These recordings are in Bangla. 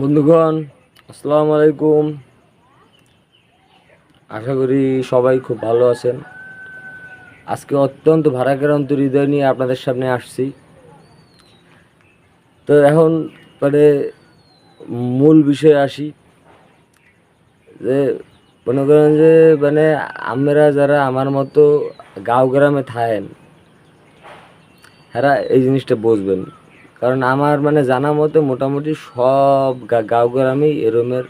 বন্ধুগণ, আসসালামু আলাইকুম। আশা করি সবাই খুব ভালো আছেন। আজকে অত্যন্ত ভারাক্রান্ত হৃদয় নিয়ে আপনাদের সামনে আসছি। তো এখন মানে মূল বিষয়ে আসি যে মনে করেন যে আমরা যারা আমার মতো গাঁও গ্রামে থাকেন, এরা এই জিনিসটা বুঝবেন। কারণ আমার জানা মতে মোটামুটি সব গাঁও গ্রামেই এরমের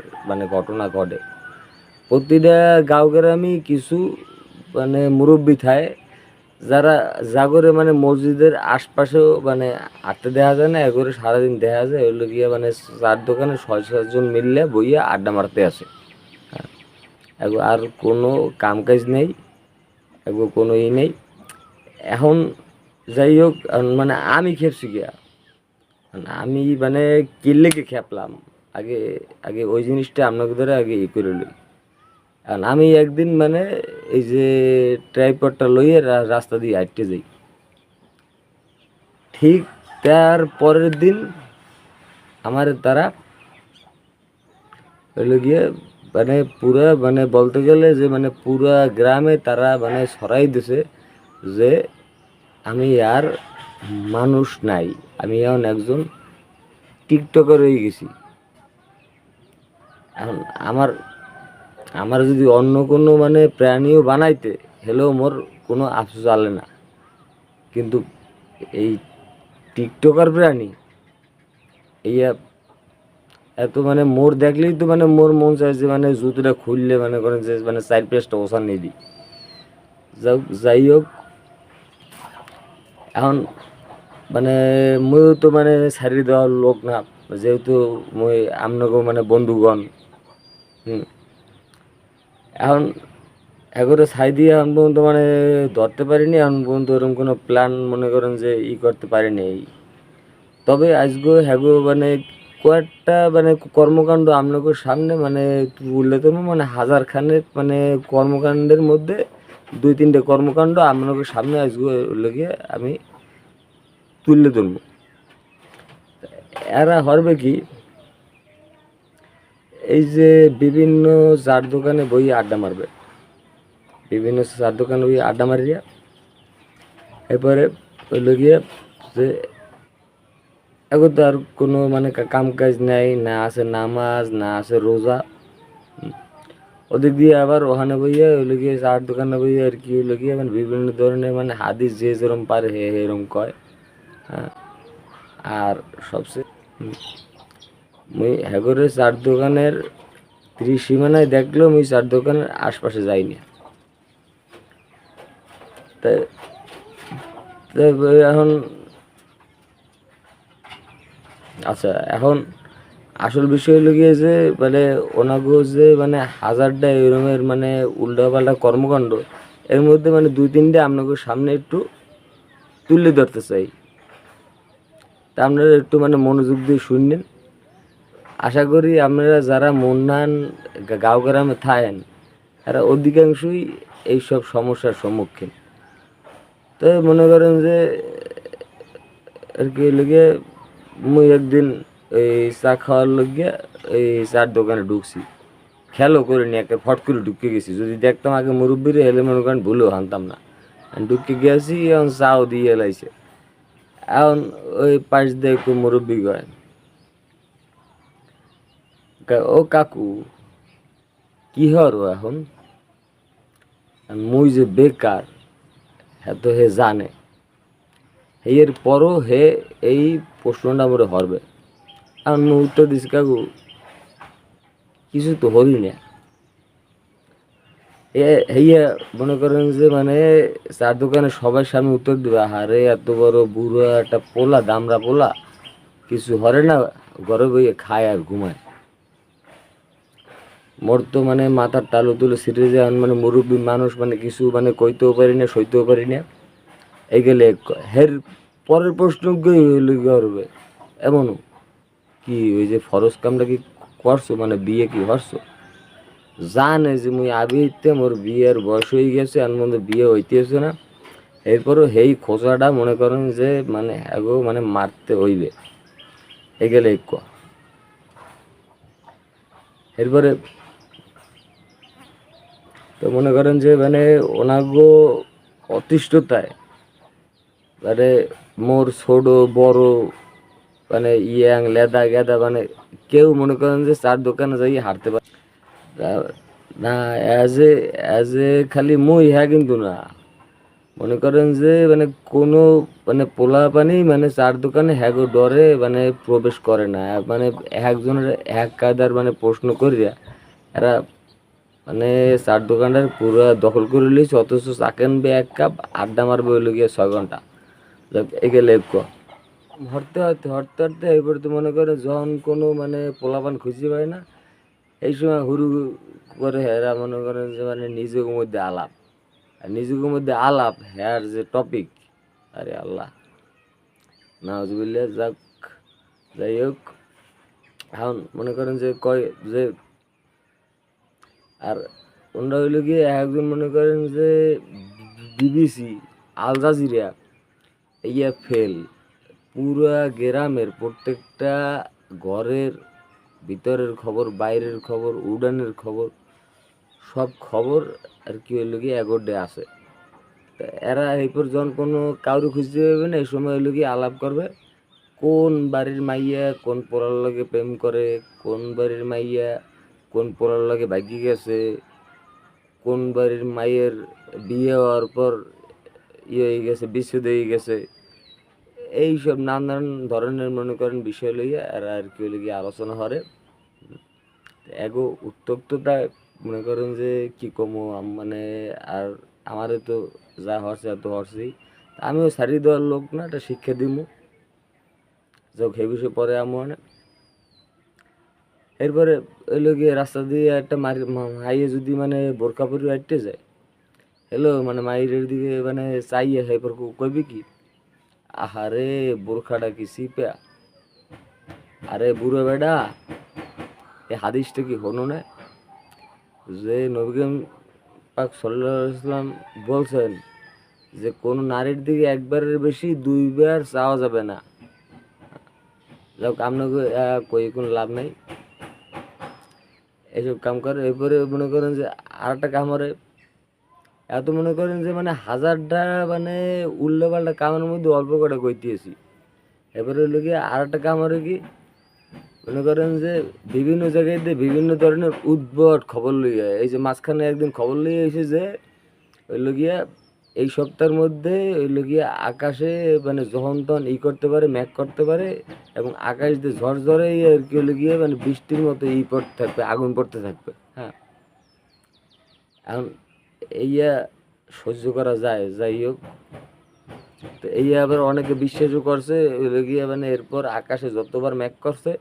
ঘটনা ঘটে। প্রতিটা গাঁও গ্রামে কিছু মুরব্বী থাকে, যারা জাগরে মসজিদের আশপাশেও হাঁটতে দেখা যায় না, এগোরে সারাদিন দেখা যায় ওইগুলো গিয়ে চার দোকানে 6-7 জন মিললে বইয়া আড্ডা মারতে আসে। এগো আর কোনো কাম কাজ নেই, এগো কোনো নেই। এখন যাই হোক, আমি খেপছি গিয়া, আমি কিল্লেকে খেপলাম। আগে আগে ওই জিনিসটা আপনাকে ধরে আগে করে লই। কারণ আমি একদিন এই যে ট্রাইপডটা লইয়ে রাস্তা দিয়ে হাঁটতে যাই, ঠিক তার পরের দিন আমার তারা হইলো গিয়ে পুরা বলতে গেলে যে পুরা গ্রামে তারা ছড়াই দিছে যে আমি আর মানুষ নাই, আমি এখন একজন টিকটকার হয়ে গেছি। এখন আমার আমার যদি অন্য কোনো প্রাণীও বানাইতে হেলেও মোর কোনো আফসোস আলে না, কিন্তু এই টিকটকার প্রাণী এইয়া এত মোর দেখলেই তো মোর মন চায় যে জুতোটা খুললে করেন যে সাইড পেজটা ওসান নিয়ে দিই। যাই হোক, এখন ময়ও তো ছাড়ি দেওয়ার লোক না, যেহেতু মই আপনাকে বন্ধুগণ। এখন এগোরে ছাই দিয়ে এখন পর্যন্ত ধরতে পারিনি, এখন পর্যন্ত ওরকম কোনো প্ল্যান মনে করেন যে করতে পারিনি। তবে আজকে হ্যাগো কয়েকটা কর্মকাণ্ড আপনাদের সামনে তুললে তো হাজার খানেক কর্মকাণ্ডের মধ্যে 2-3টে কর্মকাণ্ড আপনাদের সামনে আজকে লেগে আমি তুললে তুলব। এরা হরবে কি, এই যে বিভিন্ন চার দোকানে বই আড্ডা মারবে, বিভিন্ন চার দোকানে বই আড্ডা মারিয়া এরপরে ওই লগিয়ে যে এখন তো আর কোনো কাম কাজ নেই, না আছে নামাজ, না আছে রোজা। ওদিক দিয়ে আবার ওখানে বইয়া ওই গিয়ে চার দোকানে বইয়া আর কি ওই গিয়ে বিভিন্ন ধরনের হাদিস যে যেরম পারে হে এরম কয়। হ্যাঁ, আর সবচেয়ে মুই হেগরে চার দোকানের ত্রিসীমানায় দেখলেও মুই চার দোকানের আশপাশে যাই না। তাই এখন আচ্ছা, এখন আসল বিষয় হলো গিয়ে যে ওনাগো যে হাজারটা এরমের উল্টাপাল্টা কর্মকাণ্ড, এর মধ্যে 2-3টে আপনাকে সামনে একটু তুলে ধরতে চাই। তা আপনারা একটু মনোযোগ দিয়ে শুনলেন। আশা করি আপনারা যারা মন্নান গাঁও গ্রামে থাকেন, এরা অধিকাংশই এইসব সমস্যার সম্মুখীন। তো মনে করেন যে আর কি লেগে মুই একদিন এই চা খাওয়ার লগে এই চার দোকানে ঢুকছি, খেয়ালও করিনি, একটা ফট করে ঢুকে গেছি। যদি দেখতাম আগে মুরব্বীরে এলে মনে করেন ভুলেও হানতাম না। ঢুকে গেছি, এখন চাও দিয়ে এলাইছে। এখন ওই পাশ দিয়ে একটু মুরব্বী গয়, ও কাকু কি হরো এখন? মুই যে বেকার, হ্যাঁ তো হে জানে, এর পরও হে এই প্রশ্নটা মরে হরবে। এখন মুই উত্তর দিছি, কাকু কিছু তো হরি না। হইয়া মনে করেন যে চার দোকানে সবাই সামনে উত্তর দিবে, হারে এত বড় বুড়ো একটা পোলা, দামরা পোলা, কিছু হরে না, ঘরে বইয়ে খায় আর ঘুমায়। মোর তো মাথার তালু তুলে ছিটে যায়। মুরব্বী মানুষ কিছু কইতেও পারি না, সইতেও পারি না। এই গেলে হের পরের প্রশ্ন করবে এমনও কি, ওই যে ফরজ কামটা কি করছো, বিয়ে কি করছো? জানে যে মুই আবিতে মোর বিয়ের বয়স হয়ে গেছে, আর মধ্যে বিয়ে হইতেছে না, এরপরও হেই খোঁজাটা মনে করেন যে এগো মারতে হইবে। এই গেলে এরপরে তো মনে করেন যে মানে ওনাগো অতিষ্ঠতায় মানে মোর ছোট বড় মানে ইয়াং লেদা গেদা মানে কেউ মনে করেন যে চার দোকানে যাই হারতে পারে না। অ্যাজ এ খালি মুই হ্যাঁ কিন্তু না, মনে করেন যে মানে কোনো মানে পোলা পানি মানে চার দোকানে হ্যাগো ডরে মানে প্রবেশ করে না, মানে একজনের এক কায়দার মানে প্রশ্ন করিয়া এরা মানে চার দোকানটার পুরো দখল করে লিয়েছে, অথচ চাকেন বে এক কাপ আড্ডা মারবে হইলো গিয়ে 6 ঘন্টা। এগুলো হরতে হরতে হরতে হরতে এরপরে তো মনে করে যখন কোনো মানে পোলাপান খুঁজে পায় না, এই সময় হুরু করে হেরা মনে করেন যে মানে নিজের মধ্যে আলাপ, আর নিজের মধ্যে আলাপ হ্যার যে টপিক, আরে আল্লাহ নাউজুবিল্লাহ। যাই হোক, এখন মনে করেন যে কয় যে আর ওনারা হইলো গিয়ে একজন মনে করেন যে বিবিসি আল জাজিরা ইয়া ফেল পুরা গ্রামের প্রত্যেকটা ঘরের ভিতরের খবর বাইরের খবর উড়ানের খবর সব খবর আর কি হইলো গিয়ে এগোডে আসে। তা এরা এরপর যখন কোনো কাউরে খুঁজতে পারবে না, এই সময় হইলো গিয়ে আলাপ করবে কোন বাড়ির মাইয়া কোন পোলার লগে প্রেম করে, কোন বাড়ির মাইয়া কোন পোলার লগে ভাগি গেছে, কোন বাড়ির মায়ের বিয়ে হওয়ার পর ইয়ে হয়ে গেছে বিচ্ছেদ হয়ে গেছে, এইসব নানান ধরনের মনে করেন বিষয় লইয়া এরা আর কি গিয়ে আলোচনা করে। এগো উত্তপ্ততা মনে করেন যে কি কমো মানে আর আমারে তো যা হচ্ছে এত হচ্ছি, আমিও সারি দেওয়ার লোক না, এটা শিক্ষা দিমু যোগ সে বিষয়ে পরে আমার এরপরে ওইলো গিয়ে রাস্তা দিয়ে একটা হাইয়ে যদি মানে বোরকা পরি হাঁটতে যায়, হ্যালো মানে মাইরের দিকে মানে চাইয়ে এরপর কইবি কি, আহারে বোরখাটা কি সিপা, আরে বুড়ো বেডা এই হাদিসটা কি হনো না যে নবী পাক সাল্লাল্লাহু আলাইহি ওয়াসাল্লাম বলছেন যে কোনো নারীর দিকে একবারের বেশি 2 বার চাওয়া যাবে না। যাক আপনাকে কই কোনো লাভ নাই, এইসব কাম করে। এরপরে মনে করেন যে আর একটা কামড়ে এত মনে করেন যে মানে হাজারটা মানে উল্লে পাল্টা কামের মধ্যে অল্প করে কইতেছি। এবারে হইলো কি আর একটা কামড়ে কি মনে করেন যে বিভিন্ন জায়গায় দিয়ে বিভিন্ন ধরনের উদ্ভট খবর লইয়া, এই যে মাঝখানে একদিন খবর লইয়া এসে যে হইলো গিয়া এই সপ্তাহের মধ্যে হইলো গিয়া আকাশে মানে যখন তখন করতে পারে মেঘ করতে পারে এবং আকাশ দিয়ে ঝড় আর কি হইলো গিয়ে মানে বৃষ্টির মতো পড়তে থাকবে, আগুন পড়তে থাকবে। হ্যাঁ, এখন এইয়া সহ্য করা যায়, যাই হোক। তো এই আবার অনেকে বিশ্বাসও করছে হইলো গিয়া মানে এরপর আকাশে যতবার মেঘ করছে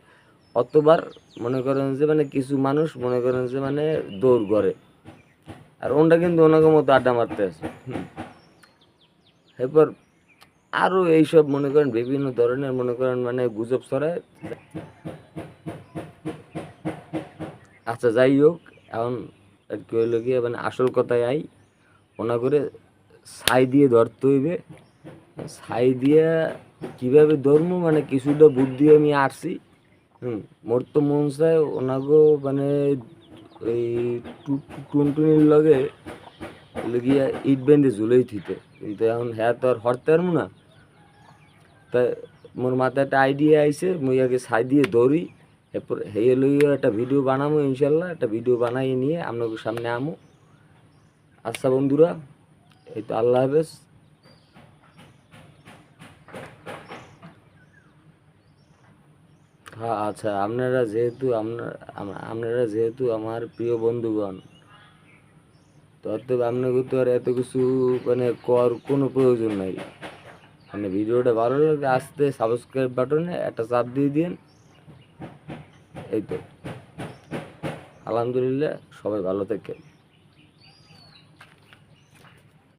অতবার মনে করেন যে মানে কিছু মানুষ মনে করেন যে মানে দৌড় করে, আর ওনটা কিন্তু ওনাকে মতো আড্ডা মারতে আছে। এরপর আরও এইসব মনে করেন বিভিন্ন ধরনের মনে করেন মানে গুজব ছড়ায়। আচ্ছা যাই হোক, এখন আর কি হইলো গিয়ে মানে আসল কথায় আই, ওনা করে ছাই দিয়ে ধরতে হইবে। ছাই দিয়া কীভাবে ধরবো মানে কিছুটা বুদ্ধি আমি আসছি। মোর তো মন চায় ওনাগো মানে ওই টুনটুনির লগে গিয়া ইট বেঁধে ঝুলেই থিতে, কিন্তু এখন হ্যাঁ তো আর হরতে পারবো না। তাই মোর মাথায় একটা আইডিয়া আইছে, মুই আগে ছাই দিয়ে ধরি, এরপর হেয়ে লইয়া একটা ভিডিও বানাবো ইনশাল্লাহ। একটা ভিডিও বানাই নিয়ে আপনাদের সামনে আমো। আচ্ছা বন্ধুরা, এই তো আল্লাহ হাফেজ। হ্যাঁ আচ্ছা, আপনারা যেহেতু আমার প্রিয় বন্ধুগণ, তো অতএব আপনাকে তো আর এত কিছু মানে কর কোনো প্রয়োজন নাই। মানে ভিডিওটা ভালো লাগলে আসতে সাবস্ক্রাইব বাটনে একটা চাপ দিয়ে দিন। এই তো, আলহামদুলিল্লাহ, সবাই ভালো থাকে।